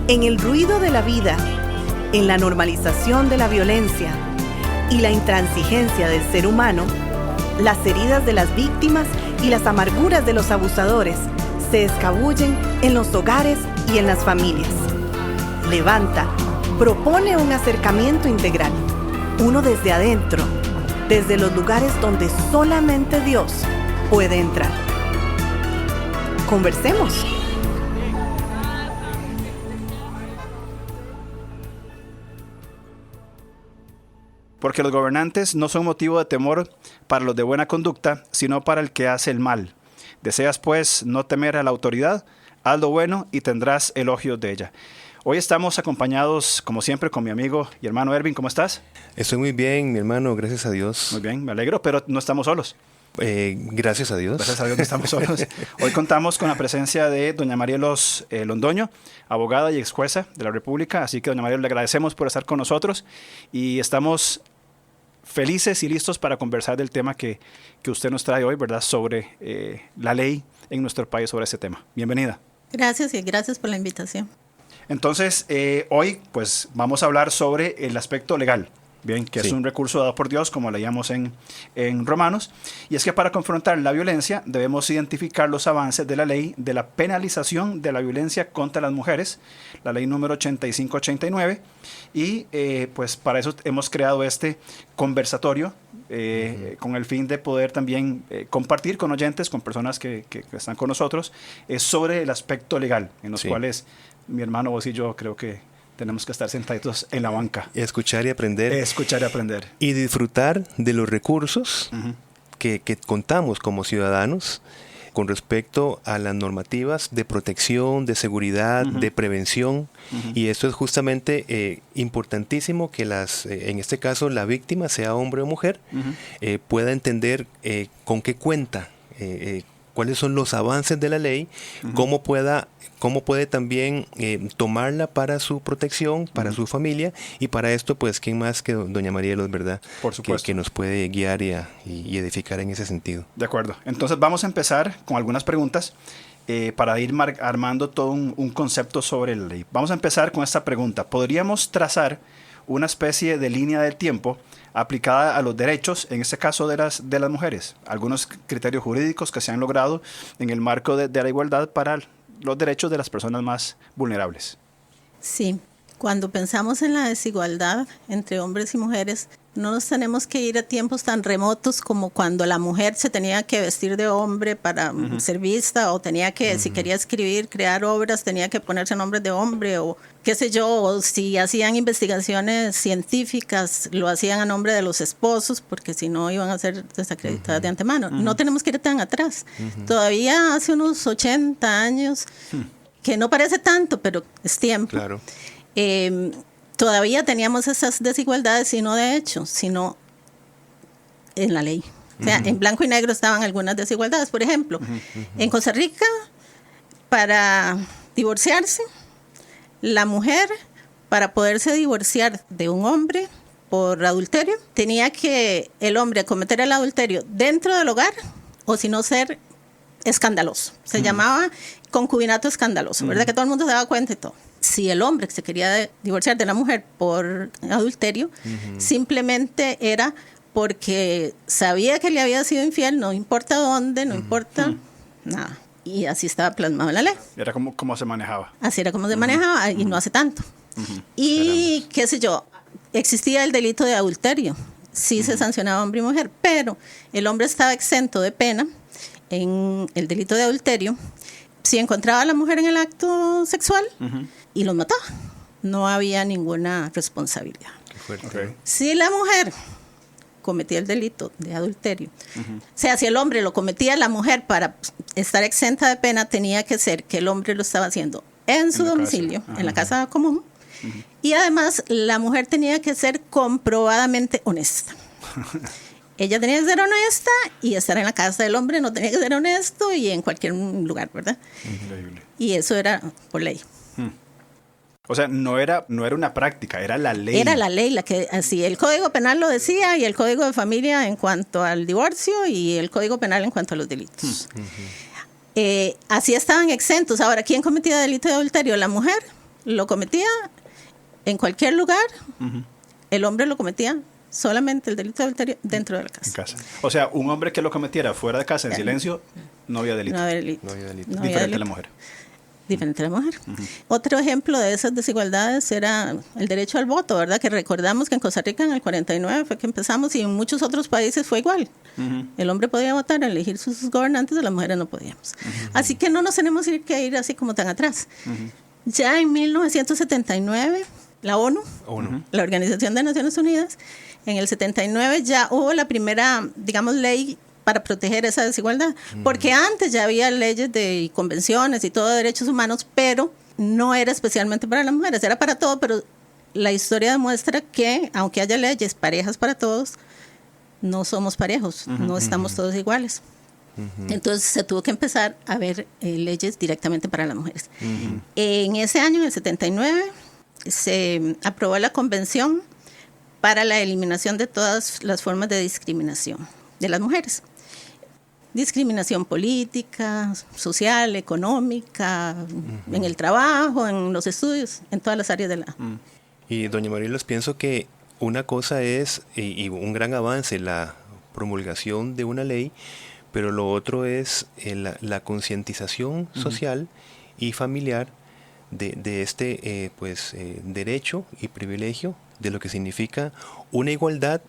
En el ruido de la vida, en la normalización de la violencia y la intransigencia del ser humano, las heridas de las víctimas y las amarguras de los abusadores se escabullen en los hogares y en las familias. Levanta propone un acercamiento integral, uno desde adentro, desde los lugares donde solamente Dios puede entrar. Conversemos. Porque los gobernantes no son motivo de temor para los de buena conducta, sino para el que hace el mal. Deseas, pues, no temer a la autoridad, haz lo bueno y tendrás elogios de ella. Hoy estamos acompañados, como siempre, con mi amigo y hermano Ervin. ¿Cómo estás? Estoy muy bien, mi hermano, gracias a Dios. Muy bien, me alegro, pero no estamos solos. Gracias a Dios. Gracias a Dios no estamos solos. Hoy contamos con la presencia de doña Marielos Londoño, abogada y ex jueza de la República. Así que, doña Marielos, le agradecemos por estar con nosotros y estamos felices y listos para conversar del tema que usted nos trae hoy, ¿verdad? Sobre la ley en nuestro país sobre ese tema. Bienvenida. Gracias y gracias por la invitación. Entonces, hoy pues vamos a hablar sobre el aspecto legal. Bien, que sí. Es un recurso dado por Dios, como leíamos en Romanos, y es que para confrontar la violencia debemos identificar los avances de la ley de la penalización de la violencia contra las mujeres, la ley número 8589, y pues para eso hemos creado este conversatorio con el fin de poder también compartir con oyentes, con personas que están con nosotros, sobre el aspecto legal, en los cuales mi hermano, vos y yo creo que tenemos que estar sentaditos en la banca. Escuchar y aprender. Escuchar y aprender. Y disfrutar de los recursos que contamos como ciudadanos con respecto a las normativas de protección, de seguridad, de prevención. Y esto es justamente importantísimo que en este caso la víctima, sea hombre o mujer, pueda entender con qué cuenta, cuáles son los avances de la ley, cómo puede también tomarla para su protección, para su familia, y para esto, pues, ¿quién más que doña Marielos, verdad? Por supuesto. Que nos puede guiar y edificar en ese sentido. De acuerdo. Entonces vamos a empezar con algunas preguntas para ir armando todo un concepto sobre la ley. Vamos a empezar con esta pregunta. ¿Podríamos trazar una especie de línea del tiempo aplicada a los derechos, en este caso de las mujeres? Algunos criterios jurídicos que se han logrado en el marco de la igualdad para los derechos de las personas más vulnerables. Sí, cuando pensamos en la desigualdad entre hombres y mujeres, no nos tenemos que ir a tiempos tan remotos como cuando la mujer se tenía que vestir de hombre para ser vista, o tenía que, si quería escribir, crear obras, tenía que ponerse nombres de hombre, o qué sé yo, o si hacían investigaciones científicas, lo hacían a nombre de los esposos, porque si no iban a ser desacreditadas de antemano. No tenemos que ir tan atrás. Todavía hace unos 80 años, que no parece tanto, pero es tiempo. Claro. Todavía teníamos esas desigualdades, y no de hecho, sino en la ley. O sea, en blanco y negro estaban algunas desigualdades. Por ejemplo, en Costa Rica, para divorciarse, la mujer, para poderse divorciar de un hombre por adulterio, tenía que el hombre cometer el adulterio dentro del hogar, o si no, ser escandaloso. Se llamaba concubinato escandaloso, ¿verdad? Que todo el mundo se daba cuenta y todo. Si el hombre se quería divorciar de la mujer por adulterio, simplemente era porque sabía que le había sido infiel, no importa dónde, no importa nada. Y así estaba plasmado en la ley. Era como se manejaba. Así era como se manejaba, y no hace tanto. Y qué sé yo, existía el delito de adulterio. Sí se sancionaba hombre y mujer, pero el hombre estaba exento de pena en el delito de adulterio si encontraba a la mujer en el acto sexual y los mataba. No había ninguna responsabilidad. Qué fuerte. Okay. Si la mujer cometía el delito de adulterio, o sea, si el hombre lo cometía, la mujer, para estar exenta de pena, tenía que ser que el hombre lo estaba haciendo en su domicilio, en la casa común, y además la mujer tenía que ser comprobadamente honesta. Ella tenía que ser honesta, y estar en la casa del hombre no tenía que ser honesto, y en cualquier lugar, ¿verdad? Increíble. Y eso era por ley. O sea, no era una práctica, era la ley. Era la ley la que así. El Código Penal lo decía, y el Código de Familia en cuanto al divorcio, y el Código Penal en cuanto a los delitos. Así estaban exentos. Ahora, ¿quién cometía delito de adulterio? La mujer lo cometía en cualquier lugar, el hombre lo cometía solamente el delito de adulterio dentro de la casa. En casa. O sea, un hombre que lo cometiera fuera de casa en silencio, no había delito. No había delito. No había delito. No había Diferente a delito. la mujer. Diferente a la mujer. Otro ejemplo de esas desigualdades era el derecho al voto, ¿verdad? Que recordamos que en Costa Rica en el 49 fue que empezamos y en muchos otros países fue igual. El hombre podía votar, elegir sus gobernantes, las mujeres no podíamos. Así que no nos tenemos que ir así como tan atrás. Ya en 1979, la ONU, la Organización de Naciones Unidas, en el 79 ya hubo la primera, digamos, ley para proteger esa desigualdad, porque antes ya había leyes y convenciones y todo de derechos humanos, pero no era especialmente para las mujeres, era para todo, pero la historia demuestra que aunque haya leyes parejas para todos, no somos parejos, no estamos todos iguales. Entonces se tuvo que empezar a ver leyes directamente para las mujeres. En ese año, en el 79, se aprobó la Convención para la eliminación de todas las formas de discriminación de las mujeres. Discriminación política, social, económica, en el trabajo, en los estudios, en todas las áreas de la... Y doña Marilos, pienso que una cosa es, y un gran avance, la promulgación de una ley, pero lo otro es la concientización social y familiar de este derecho y privilegio de lo que significa una igualdad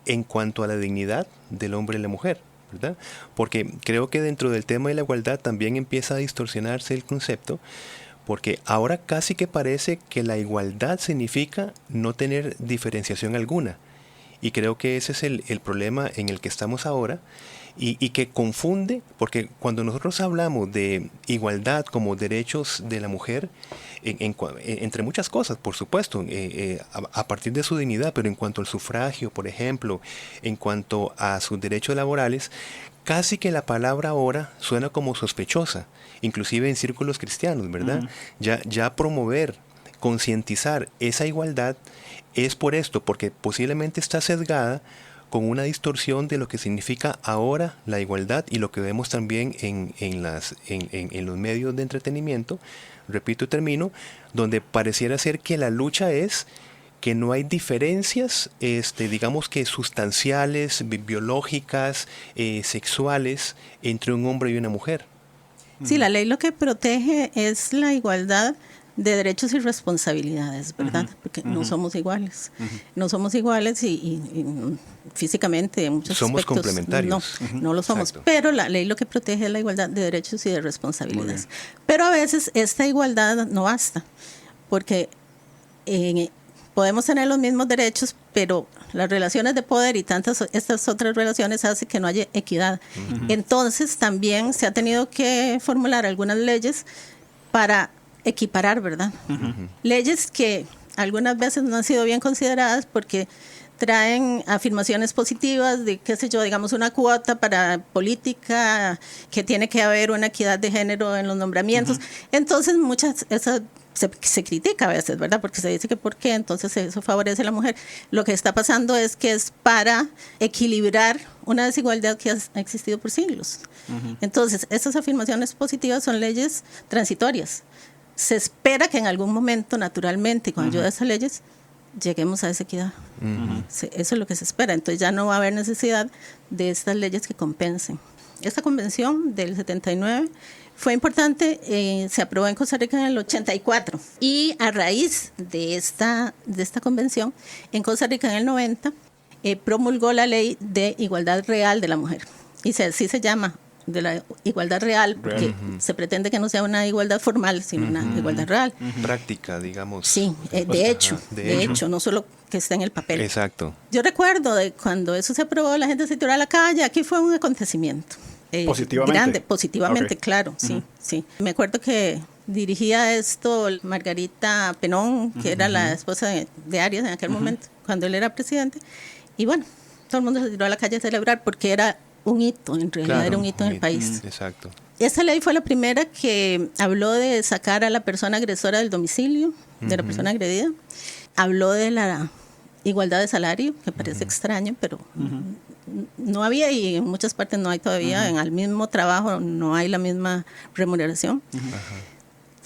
en cuanto a la dignidad del hombre y la mujer, ¿verdad? Porque creo que dentro del tema de la igualdad también empieza a distorsionarse el concepto, porque ahora casi que parece que la igualdad significa no tener diferenciación alguna. Y creo que ese es el problema en el que estamos ahora y que confunde, porque cuando nosotros hablamos de igualdad como derechos de la mujer, entre muchas cosas, por supuesto, a partir de su dignidad, pero en cuanto al sufragio, por ejemplo, en cuanto a sus derechos laborales, casi que la palabra ahora suena como sospechosa, inclusive en círculos cristianos, ¿verdad? Ya promover, concientizar esa igualdad es por esto, porque posiblemente está sesgada con una distorsión de lo que significa ahora la igualdad y lo que vemos también en los medios de entretenimiento, repito y termino, donde pareciera ser que la lucha es que no hay diferencias, digamos que sustanciales, biológicas, sexuales, entre un hombre y una mujer. Sí, la ley lo que protege es la igualdad de derechos y responsabilidades, ¿verdad? Porque no somos iguales. No somos iguales y físicamente en muchos somos aspectos complementarios. No lo somos. Exacto. Pero la ley lo que protege es la igualdad de derechos y de responsabilidades. Pero a veces esta igualdad no basta, porque podemos tener los mismos derechos, pero las relaciones de poder y estas otras relaciones hacen que no haya equidad. Entonces también se ha tenido que formular algunas leyes para equiparar, ¿verdad? Leyes que algunas veces no han sido bien consideradas porque traen afirmaciones positivas de, qué sé yo, digamos una cuota para política, que tiene que haber una equidad de género en los nombramientos. Entonces se critica a veces, ¿verdad? Porque se dice que ¿por qué? Entonces eso favorece a la mujer. Lo que está pasando es que es para equilibrar una desigualdad que ha existido por siglos. Entonces, estas afirmaciones positivas son leyes transitorias. Se espera que en algún momento, naturalmente, con ayuda de esas leyes, lleguemos a esa equidad. Eso es lo que se espera. Entonces ya no va a haber necesidad de estas leyes que compensen. Esta convención del 79 fue importante, se aprobó en Costa Rica en el 84. Y a raíz de esta convención, en Costa Rica en el 90, promulgó la ley de igualdad real de la mujer. Y así se llama, de la igualdad real, porque se pretende que no sea una igualdad formal, sino una igualdad real. Práctica, digamos. Sí, de hecho, no solo que está en el papel. Exacto. Yo recuerdo de cuando eso se aprobó, la gente se tiró a la calle, aquí fue un acontecimiento. Positivamente. Grande, positivamente, Okay. Claro, sí. Me acuerdo que dirigía esto Margarita Penón, que era la esposa de Arias en aquel momento, cuando él era presidente. Y bueno, todo el mundo se tiró a la calle a celebrar porque era un hito, en realidad era un hito en el país. Exacto. Esa ley fue la primera que habló de sacar a la persona agresora del domicilio, de la persona agredida. Habló de la igualdad de salario, que parece extraño, pero no había, y en muchas partes no hay todavía. En el mismo trabajo no hay la misma remuneración.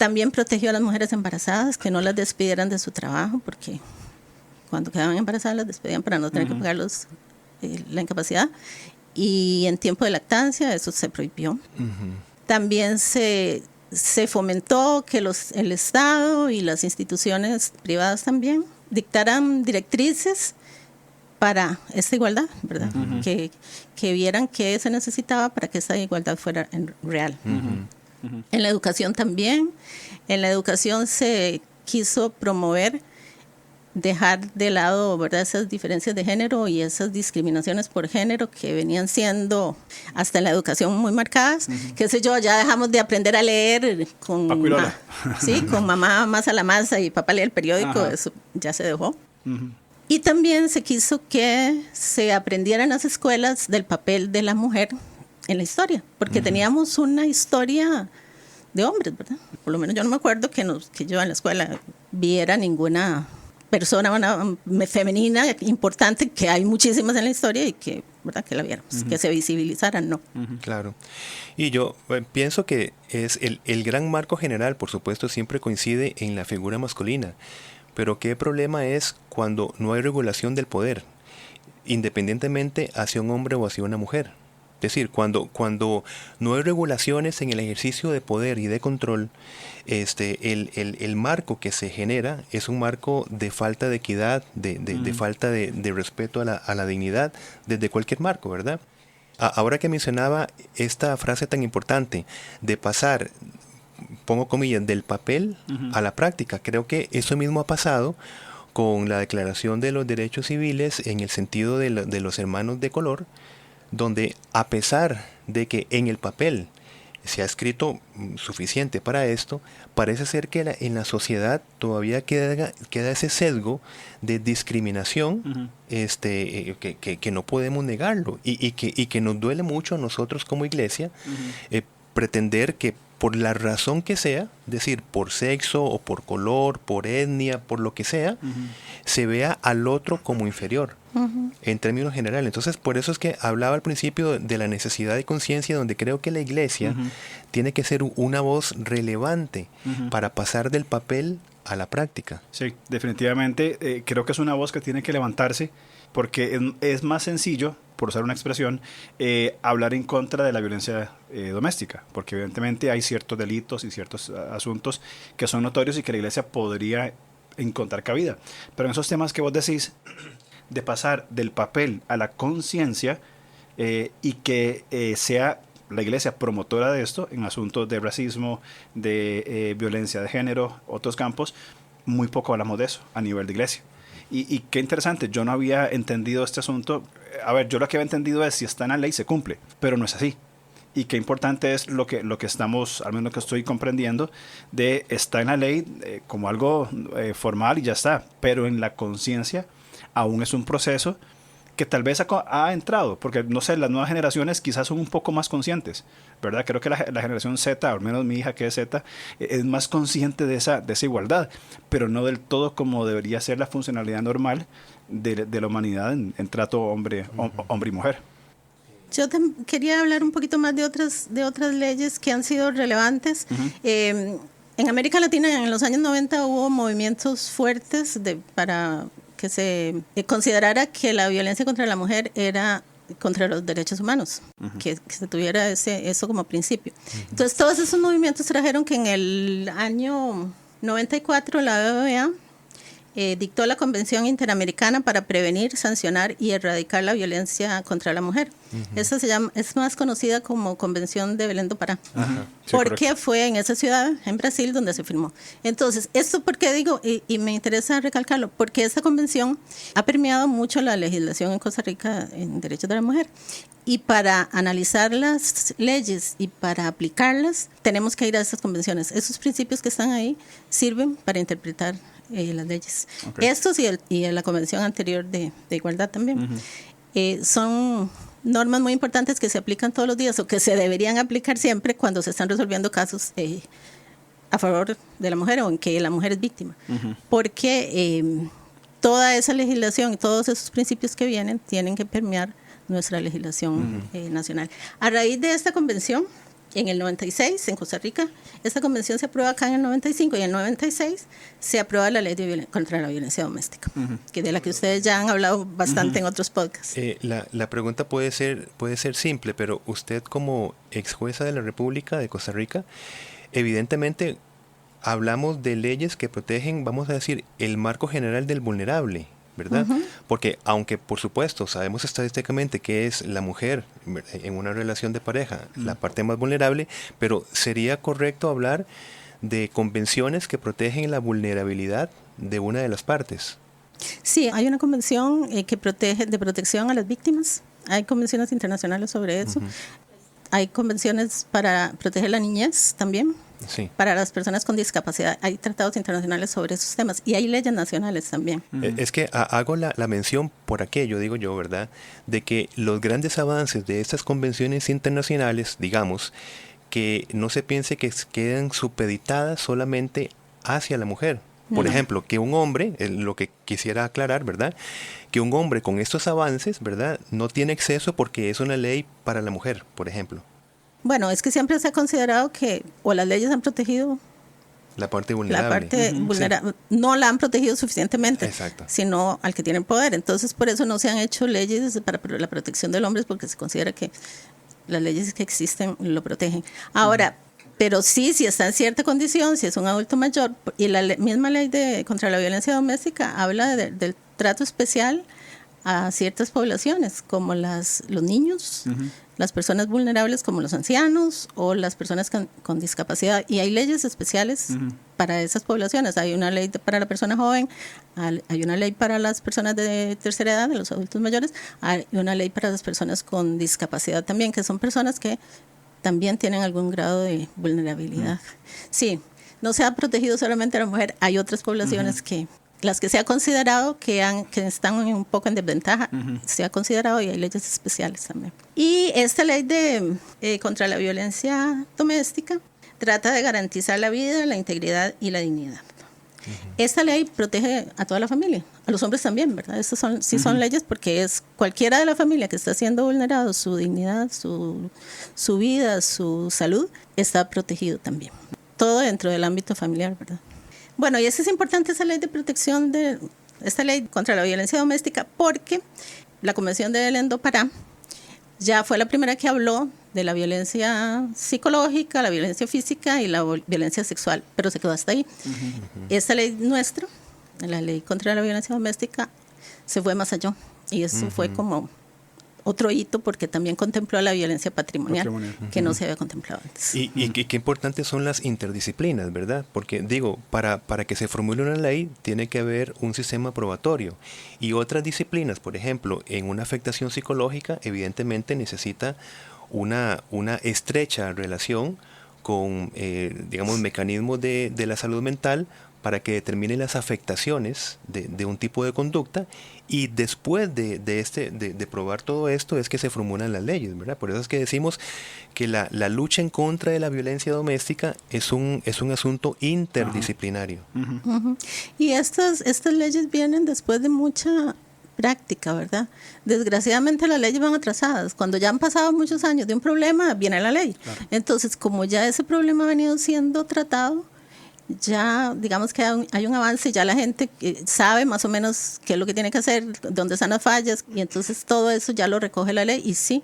También protegió a las mujeres embarazadas, que no las despidieran de su trabajo, porque cuando quedaban embarazadas las despedían para no tener que pagar la incapacidad. Y en tiempo de lactancia eso se prohibió. También se fomentó que el Estado y las instituciones privadas también dictaran directrices para esta igualdad, ¿verdad? Que vieran qué se necesitaba para que esa igualdad fuera real. En la educación también. En la educación se quiso promover, dejar de lado, ¿verdad?, esas diferencias de género y esas discriminaciones por género que venían siendo hasta en la educación muy marcadas. Qué sé yo, ya dejamos de aprender a leer con mamá masa la masa y papá lee el periódico. Eso ya se dejó. Y también se quiso que se aprendiera en las escuelas del papel de la mujer en la historia, porque teníamos una historia de hombres, ¿verdad? Por lo menos yo no me acuerdo que yo en la escuela viera ninguna persona femenina importante, que hay muchísimas en la historia y que, ¿verdad?, que la viéramos, que se visibilizaran, ¿no? Claro. Y yo pienso que es el gran marco general, por supuesto, siempre coincide en la figura masculina. Pero ¿qué problema es cuando no hay regulación del poder, independientemente hacia un hombre o hacia una mujer? Es decir, cuando no hay regulaciones en el ejercicio de poder y de control, el marco que se genera es un marco de falta de equidad, de falta de respeto a la dignidad, desde cualquier marco, ¿verdad? Ahora que mencionaba esta frase tan importante de pasar, pongo comillas, del papel a la práctica, creo que eso mismo ha pasado con la Declaración de los Derechos Civiles en el sentido de los hermanos de color, donde a pesar de que en el papel se ha escrito suficiente para esto, parece ser que en la sociedad todavía queda ese sesgo de discriminación que no podemos negarlo y que nos duele mucho a nosotros como iglesia pretender que por la razón que sea, es decir, por sexo o por color, por etnia, por lo que sea, se vea al otro como inferior en términos generales. Entonces, por eso es que hablaba al principio de la necesidad de conciencia, donde creo que la iglesia tiene que ser una voz relevante para pasar del papel a la práctica. Sí, definitivamente creo que es una voz que tiene que levantarse, porque es más sencillo, por usar una expresión, hablar en contra de la violencia doméstica, porque evidentemente hay ciertos delitos y ciertos asuntos que son notorios y que la iglesia podría encontrar cabida. Pero en esos temas que vos decís, de pasar del papel a la conciencia y que sea la iglesia promotora de esto en asuntos de racismo, de violencia de género, otros campos, muy poco hablamos de eso a nivel de iglesia. Y qué interesante, yo no había entendido este asunto. A ver, yo lo que había entendido es si está en la ley se cumple, pero no es así. Y qué importante es lo que estamos, al menos lo que estoy comprendiendo, de está en la ley como algo formal y ya está, pero en la conciencia aún es un proceso que tal vez ha entrado, porque no sé, las nuevas generaciones quizás son un poco más conscientes, ¿verdad? Creo que la generación Z, al menos mi hija que es Z, es más consciente de esa igualdad, pero no del todo como debería ser la funcionalidad normal de la humanidad en trato hombre y mujer. Yo quería hablar un poquito más de otras leyes que han sido relevantes. En América Latina en los años 90 hubo movimientos fuertes para que se considerara que la violencia contra la mujer era contra los derechos humanos, que se tuviera eso como principio. Entonces todos esos movimientos trajeron que en el año 94 la OEA dictó la Convención Interamericana para prevenir, sancionar y erradicar la violencia contra la mujer. Esa es más conocida como Convención de Belém do Pará, porque fue en esa ciudad, en Brasil, donde se firmó. Entonces, esto porque digo, y me interesa recalcarlo, porque esta convención ha permeado mucho la legislación en Costa Rica en derechos de la mujer. Y para analizar las leyes y para aplicarlas, tenemos que ir a esas convenciones. Esos principios que están ahí sirven para interpretar las leyes. Estos y la convención anterior de igualdad también. Son normas muy importantes que se aplican todos los días o que se deberían aplicar siempre cuando se están resolviendo casos a favor de la mujer o en que la mujer es víctima. Porque toda esa legislación y todos esos principios que vienen tienen que permear nuestra legislación nacional. A raíz de esta convención, En el 96, en Costa Rica, esta convención se aprueba acá en el 95 y en el 96 se aprueba la ley contra la violencia doméstica, que de la que ustedes ya han hablado bastante en otros podcasts. La pregunta puede ser simple, pero usted como ex jueza de la República de Costa Rica, evidentemente hablamos de leyes que protegen, vamos a decir, el marco general del vulnerable, ¿verdad? Porque aunque por supuesto sabemos estadísticamente que es la mujer en una relación de pareja la parte más vulnerable, pero sería correcto hablar de convenciones que protegen la vulnerabilidad de una de las partes. Sí, hay una convención que protege de protección a las víctimas. Hay convenciones internacionales sobre eso. Hay convenciones para proteger la niñez también. Sí. Para las personas con discapacidad. Hay tratados internacionales sobre esos temas y hay leyes nacionales también. Es que hago la mención por aquello, digo yo, ¿verdad? De que los grandes avances de estas convenciones internacionales, digamos, que no se piense que quedan supeditadas solamente hacia la mujer. Por ejemplo, que un hombre, lo que quisiera aclarar, ¿verdad? Que un hombre con estos avances, ¿verdad? No tiene acceso porque es una ley para la mujer, por ejemplo. Bueno, es que siempre se ha considerado que o las leyes han protegido la parte vulnerable. Sí. No la han protegido suficientemente, exacto, sino al que tiene poder. Entonces, por eso no se han hecho leyes para la protección del hombre, porque se considera que las leyes que existen lo protegen. Ahora, pero sí, si está en cierta condición, si es un adulto mayor, y la misma ley contra la violencia doméstica habla del trato especial a ciertas poblaciones, como los niños, las personas vulnerables como los ancianos o las personas con discapacidad. Y hay leyes especiales para esas poblaciones. Hay una ley para la persona joven, hay una ley para las personas de tercera edad, de los adultos mayores, hay una ley para las personas con discapacidad también, que son personas que también tienen algún grado de vulnerabilidad. Sí, no se ha protegido solamente a la mujer, hay otras poblaciones que las que se ha considerado que están un poco en desventaja, se ha considerado, y hay leyes especiales también. Y esta ley contra la violencia doméstica trata de garantizar la vida, la integridad y la dignidad. Esta ley protege a toda la familia, a los hombres también, ¿verdad? Estas son leyes porque es cualquiera de la familia que está siendo vulnerado, su dignidad, su vida, su salud, está protegido también. Todo dentro del ámbito familiar, ¿verdad? Bueno, y es importante esa ley de protección, esta ley contra la violencia doméstica, porque la Convención de Belém do Pará ya fue la primera que habló de la violencia psicológica, la violencia física y la violencia sexual, pero se quedó hasta ahí. Esta ley nuestra, la ley contra la violencia doméstica, se fue más allá, y eso fue como otro hito porque también contempló la violencia patrimonial. Que no se había contemplado antes. Y qué importantes son las interdisciplinas, ¿verdad? Porque digo, para que se formule una ley tiene que haber un sistema probatorio, y otras disciplinas, por ejemplo, en una afectación psicológica, evidentemente necesita una estrecha relación con, digamos, mecanismos de la salud mental para que determine las afectaciones de un tipo de conducta, y después de probar todo esto es que se formulan las leyes, ¿verdad? Por eso es que decimos que la lucha en contra de la violencia doméstica es un asunto interdisciplinario. Y estas leyes vienen después de mucha práctica, ¿verdad? Desgraciadamente las leyes van atrasadas. Cuando ya han pasado muchos años de un problema, viene la ley. Claro. Entonces, como ya ese problema ha venido siendo tratado, ya digamos que hay un avance, ya la gente sabe más o menos qué es lo que tiene que hacer, dónde están las fallas, y entonces todo eso ya lo recoge la ley. Y sí,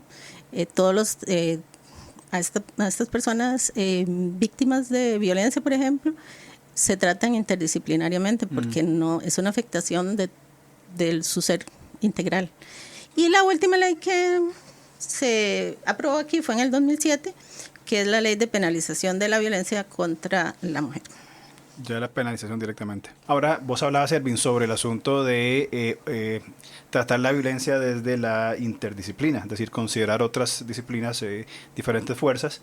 a estas personas víctimas de violencia, por ejemplo, se tratan interdisciplinariamente porque no es una afectación de su ser integral. Y la última ley que se aprobó aquí fue en el 2007, que es la ley de penalización de la violencia contra la mujer. Ya la penalización directamente. Ahora, vos hablabas, Ervin, sobre el asunto de tratar la violencia desde la interdisciplina, es decir, considerar otras disciplinas, diferentes fuerzas,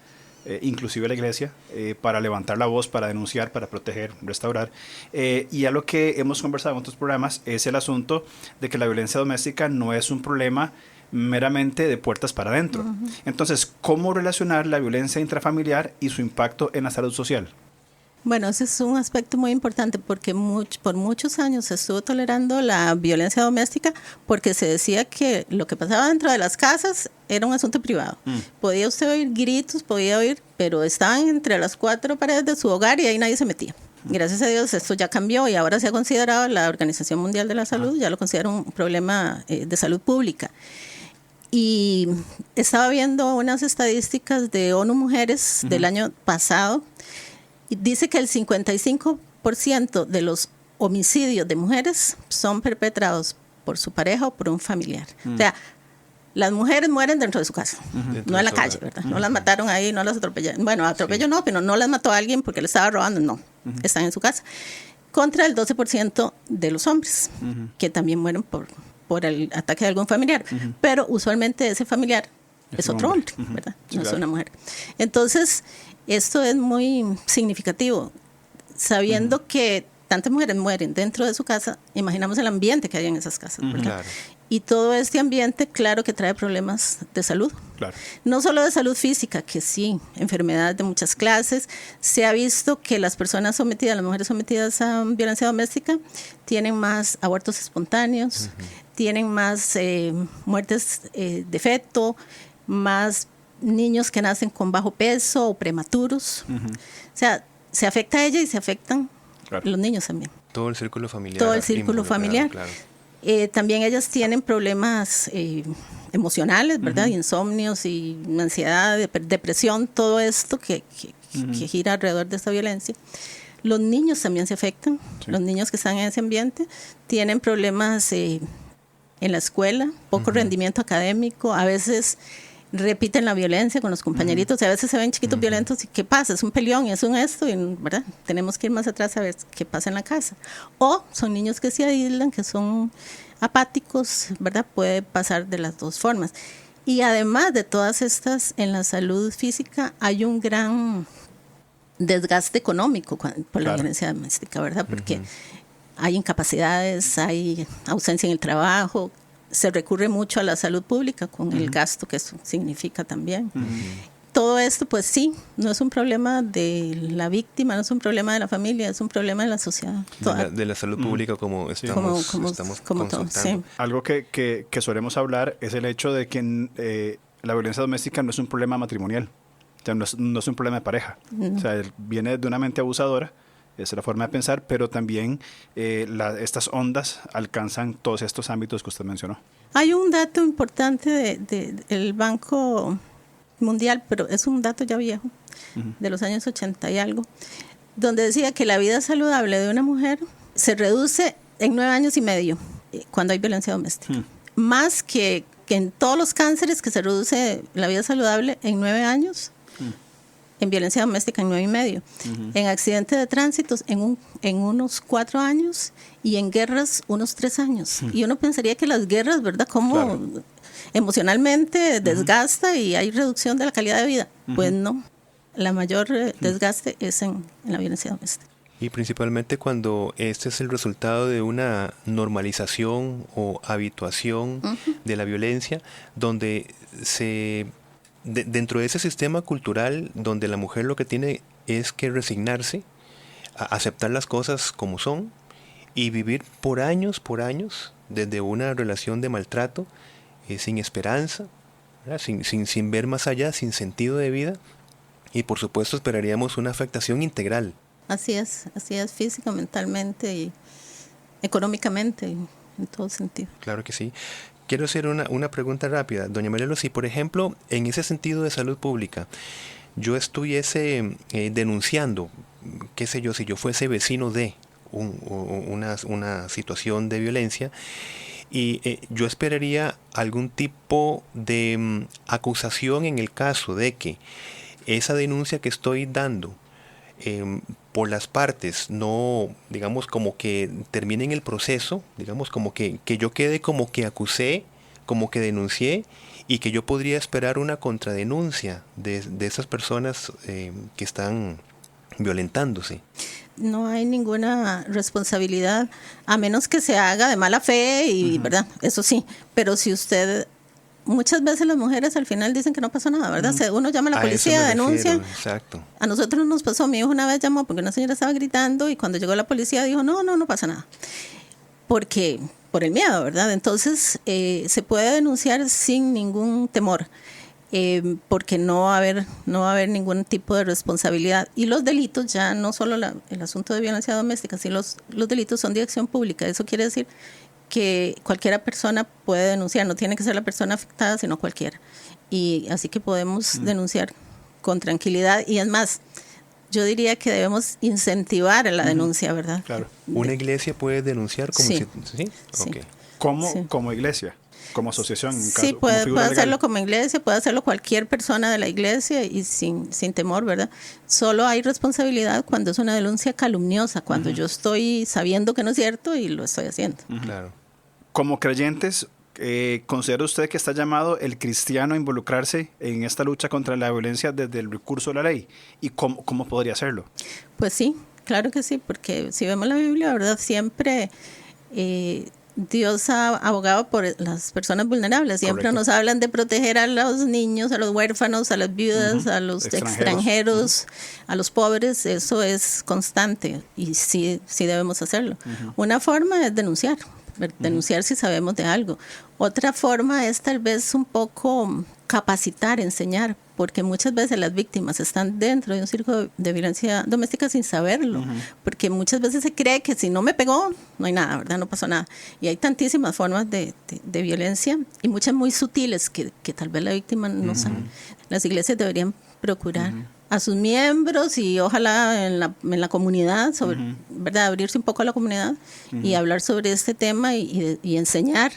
inclusive la iglesia, para levantar la voz, para denunciar, para proteger, restaurar. Y a lo que hemos conversado en otros programas es el asunto de que la violencia doméstica no es un problema meramente de puertas para adentro. Entonces, ¿cómo relacionar la violencia intrafamiliar y su impacto en la salud social? Bueno, ese es un aspecto muy importante porque por muchos años se estuvo tolerando la violencia doméstica porque se decía que lo que pasaba dentro de las casas era un asunto privado. Podía usted oír gritos, podía oír, pero estaban entre las 4 paredes de su hogar y ahí nadie se metía. Gracias a Dios esto ya cambió y ahora se ha considerado, la Organización Mundial de la Salud ya lo considera un problema de salud pública. Y estaba viendo unas estadísticas de ONU Mujeres del año pasado. Y dice que el 55% de los homicidios de mujeres son perpetrados por su pareja o por un familiar. O sea, las mujeres mueren dentro de su casa, no en la calle, ¿verdad? No las mataron ahí, no las atropellaron. Bueno, atropello no, pero no las mató a alguien porque le estaba robando, no. Están en su casa. Contra el 12% de los hombres, que también mueren por el ataque de algún familiar. Pero usualmente ese familiar es otro hombre, ¿verdad? No es una mujer. Entonces, esto es muy significativo. Sabiendo que tantas mujeres mueren dentro de su casa, imaginamos el ambiente que hay en esas casas, ¿verdad? Claro. Y todo este ambiente, claro que trae problemas de salud. Claro. No solo de salud física, que sí, enfermedades de muchas clases. Se ha visto que las personas sometidas, las mujeres sometidas a violencia doméstica, tienen más abortos espontáneos, tienen más muertes de feto, más niños que nacen con bajo peso o prematuros. O sea, se afecta a ella y se afectan los niños también. Todo el círculo familiar. Todo el círculo familiar. Claro. También ellas tienen problemas emocionales, ¿verdad? Insomnios y ansiedad, depresión, todo esto que gira alrededor de esta violencia. Los niños también se afectan. Sí. Los niños que están en ese ambiente tienen problemas en la escuela, poco rendimiento académico, a veces repiten la violencia con los compañeritos, y a veces se ven chiquitos violentos y ¿qué pasa? Es un peleón y es un esto, y, ¿verdad? Tenemos que ir más atrás a ver qué pasa en la casa. O son niños que se aíslan, que son apáticos, ¿verdad? Puede pasar de las dos formas. Y además de todas estas, en la salud física hay un gran desgaste económico por la violencia doméstica, ¿verdad? Porque hay incapacidades, hay ausencia en el trabajo, se recurre mucho a la salud pública con el gasto que eso significa también. Todo esto, pues sí, no es un problema de la víctima, no es un problema de la familia, es un problema de la sociedad. De la salud pública como estamos todo, sí. Algo que solemos hablar es el hecho de que la violencia doméstica no es un problema matrimonial, o sea, no es un problema de pareja. O sea, viene de una mente abusadora. Esa es la forma de pensar, pero también estas ondas alcanzan todos estos ámbitos que usted mencionó. Hay un dato importante del Banco Mundial, pero es un dato ya viejo, de los años 80 y algo, donde decía que la vida saludable de una mujer se reduce en 9 años y medio cuando hay violencia doméstica. Más que en todos los cánceres, que se reduce la vida saludable en 9 años. En violencia doméstica en 9 y medio, en accidentes de tránsito en unos 4 años y en guerras unos 3 años. Y uno pensaría que las guerras, ¿verdad? Como emocionalmente desgasta y hay reducción de la calidad de vida. Pues no, la mayor desgaste es en la violencia doméstica. Y principalmente cuando este es el resultado de una normalización o habituación de la violencia, donde dentro de ese sistema cultural donde la mujer lo que tiene es que resignarse, a aceptar las cosas como son y vivir por años desde una relación de maltrato, sin esperanza, sin ver más allá, sin sentido de vida, y por supuesto esperaríamos una afectación integral. Así es, física, mentalmente y económicamente, en todo sentido. Claro que sí. Quiero hacer una pregunta rápida. Doña Marielo, si por ejemplo, en ese sentido de salud pública, yo estuviese denunciando, qué sé yo, si yo fuese vecino de una situación de violencia, y yo esperaría algún tipo de acusación en el caso de que esa denuncia que estoy dando por las partes no, digamos, como que terminen el proceso, digamos, como que yo quede como que acusé, como que denuncié, y que yo podría esperar una contradenuncia de esas personas que están violentándose. No hay ninguna responsabilidad, a menos que se haga de mala fe, y ¿verdad? Eso sí, pero si usted muchas veces las mujeres al final dicen que no pasó nada, ¿verdad? Uno llama a la policía, denuncia. Exacto. A nosotros nos pasó, mi hijo una vez llamó porque una señora estaba gritando y cuando llegó la policía dijo, no pasa nada. Por el miedo, ¿verdad? Entonces se puede denunciar sin ningún temor. Porque no va a haber ningún tipo de responsabilidad. Y los delitos, ya no solo el asunto de violencia doméstica, sino los delitos son de acción pública. Eso quiere decir que cualquiera persona puede denunciar, no tiene que ser la persona afectada, sino cualquiera. Y así que podemos denunciar con tranquilidad. Y es más, yo diría que debemos incentivar la denuncia, ¿verdad? Claro. ¿Una iglesia puede denunciar como Sí. ¿Sí? Sí. Okay. Como iglesia, como asociación. Sí, puede hacerlo como iglesia, puede hacerlo cualquier persona de la iglesia y sin temor, ¿verdad? Solo hay responsabilidad cuando es una denuncia calumniosa, cuando yo estoy sabiendo que no es cierto y lo estoy haciendo. Claro. Como creyentes, ¿considera usted que está llamado el cristiano a involucrarse en esta lucha contra la violencia desde el recurso de la ley? ¿Y cómo podría hacerlo? Pues sí, claro que sí, porque si vemos la Biblia, ¿verdad? Siempre Dios ha abogado por las personas vulnerables. Siempre Correcto. nos hablan de proteger a los niños, a los huérfanos, a las viudas, a los extranjeros, a los pobres. Eso es constante y sí debemos hacerlo. Una forma es denunciar si sabemos de algo. Otra forma es tal vez un poco capacitar, enseñar, porque muchas veces las víctimas están dentro de un círculo de violencia doméstica sin saberlo, porque muchas veces se cree que si no me pegó, no hay nada, ¿verdad? No pasó nada. Y hay tantísimas formas de violencia y muchas muy sutiles que tal vez la víctima no sabe. Las iglesias deberían procurar a sus miembros y ojalá en la comunidad, ¿verdad? Abrirse un poco a la comunidad y hablar sobre este tema y enseñar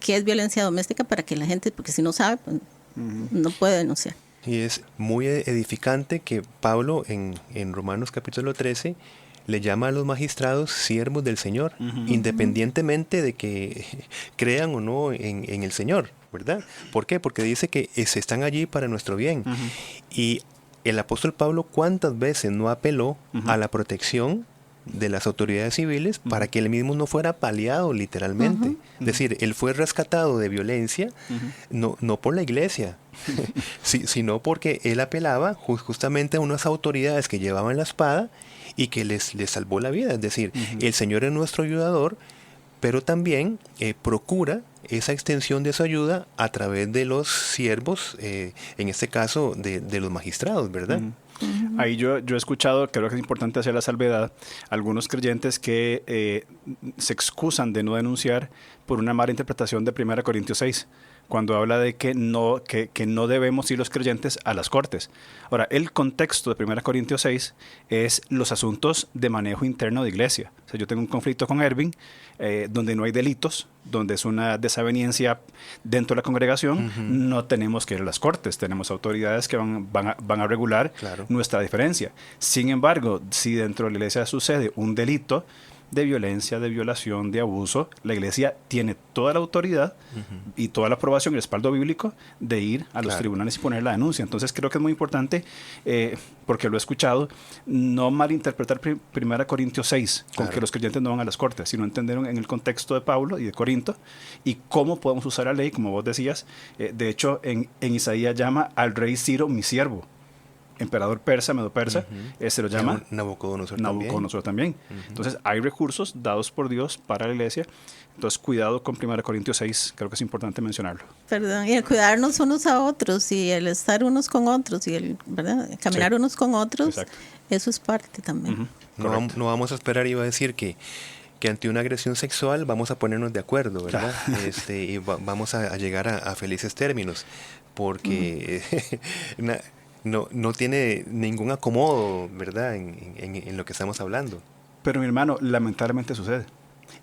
qué es violencia doméstica para que la gente, porque si no sabe, pues, no puede denunciar. Y es muy edificante que Pablo en Romanos capítulo 13 le llama a los magistrados siervos del Señor, independientemente de que crean o no en el Señor, ¿verdad? ¿Por qué? Porque dice que están allí para nuestro bien. Y el apóstol Pablo, ¿cuántas veces no apeló a la protección de las autoridades civiles para que él mismo no fuera paliado literalmente? Es decir, él fue rescatado de violencia, no por la iglesia, sino porque él apelaba justamente a unas autoridades que llevaban la espada y que les salvó la vida. Es decir, el Señor es nuestro ayudador, pero también procura esa extensión de su ayuda a través de los siervos, en este caso de los magistrados, ¿verdad? Ahí yo he escuchado, creo que es importante hacer la salvedad, algunos creyentes que se excusan de no denunciar por una mala interpretación de 1 Corintios 6, cuando habla de que no debemos ir los creyentes a las cortes. Ahora, el contexto de 1 Corintios 6 es los asuntos de manejo interno de iglesia. O sea, yo tengo un conflicto con Ervin, donde no hay delitos, donde es una desaveniencia dentro de la congregación, no tenemos que ir a las cortes, tenemos autoridades que van a regular nuestra diferencia. Sin embargo, si dentro de la iglesia sucede un delito de violencia, de violación, de abuso, la iglesia tiene toda la autoridad y toda la aprobación y respaldo bíblico de ir a los tribunales y poner la denuncia. Entonces creo que es muy importante, porque lo he escuchado, no malinterpretar 1 Corintios 6 con que los creyentes no van a las cortes, sino entender en el contexto de Pablo y de Corinto y cómo podemos usar la ley, como vos decías. De hecho, en Isaías llama al rey Ciro mi siervo. Emperador persa, medo-persa, se lo llama Nabucodonosor también. Entonces hay recursos dados por Dios para la iglesia. Entonces cuidado con 1 Corintios 6, creo que es importante mencionarlo. Perdón, y el cuidarnos unos a otros y el estar unos con otros y el, ¿verdad? Caminar unos con otros, exacto. Eso es parte también. No vamos a esperar, iba a decir que ante una agresión sexual vamos a ponernos de acuerdo, ¿verdad? Y vamos a llegar a felices términos, porque no tiene ningún acomodo, ¿verdad?, en lo que estamos hablando. Pero mi hermano, lamentablemente sucede.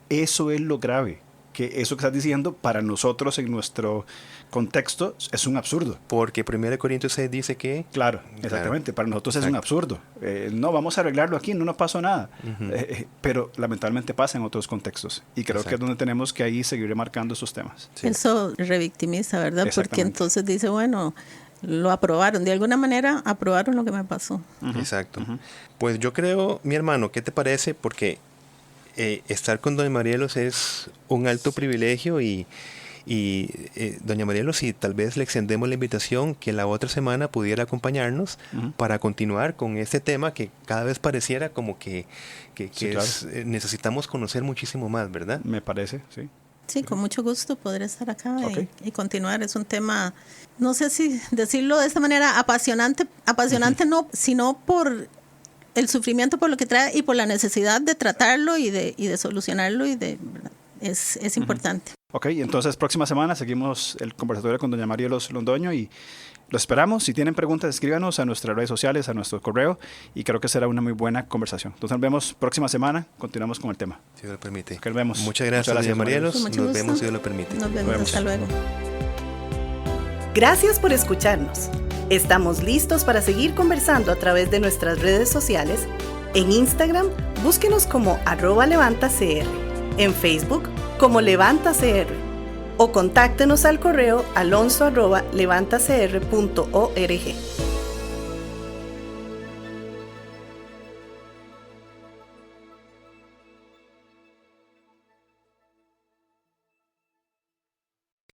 Eso es lo grave, que eso que estás diciendo para nosotros en nuestro contexto es un absurdo. Porque 1 Corintios 6 dice que... Claro, exactamente, para nosotros es un absurdo. No, vamos a arreglarlo aquí, no nos pasó nada. Pero lamentablemente pasa en otros contextos. Y creo que es donde tenemos que ahí seguir marcando esos temas. Sí. Eso revictimiza, ¿verdad? Porque entonces dice, bueno, lo aprobaron, de alguna manera aprobaron lo que me pasó. Exacto. Pues yo creo, mi hermano, ¿qué te parece? Porque estar con Don Marielos es un alto privilegio y Y doña Marielo, si tal vez le extendemos la invitación que la otra semana pudiera acompañarnos para continuar con este tema que cada vez pareciera como que Sí, claro. necesitamos conocer muchísimo más, ¿verdad? Me parece, sí. Sí, con mucho gusto poder estar acá Ok. y continuar. Es un tema, no sé si decirlo de esta manera, apasionante no, sino por el sufrimiento por lo que trae y por la necesidad de tratarlo y de solucionarlo es importante. Ok, entonces próxima semana seguimos el conversatorio con doña Marielo Londoño y los esperamos. Si tienen preguntas, escríbanos a nuestras redes sociales, a nuestro correo, y creo que será una muy buena conversación. Entonces nos vemos próxima semana, continuamos con el tema. Si Dios lo permite. Que nos vemos. Muchas gracias, doña Marielo. Con mucho Nos gusto. vemos si Dios lo permite. Nos vemos, vemos. hasta luego. Gracias por escucharnos. Estamos listos para seguir conversando a través de nuestras redes sociales. En Instagram, búsquenos como @levantacr. En Facebook, como LevantaCR. O contáctenos al correo alonso@levantacr.org.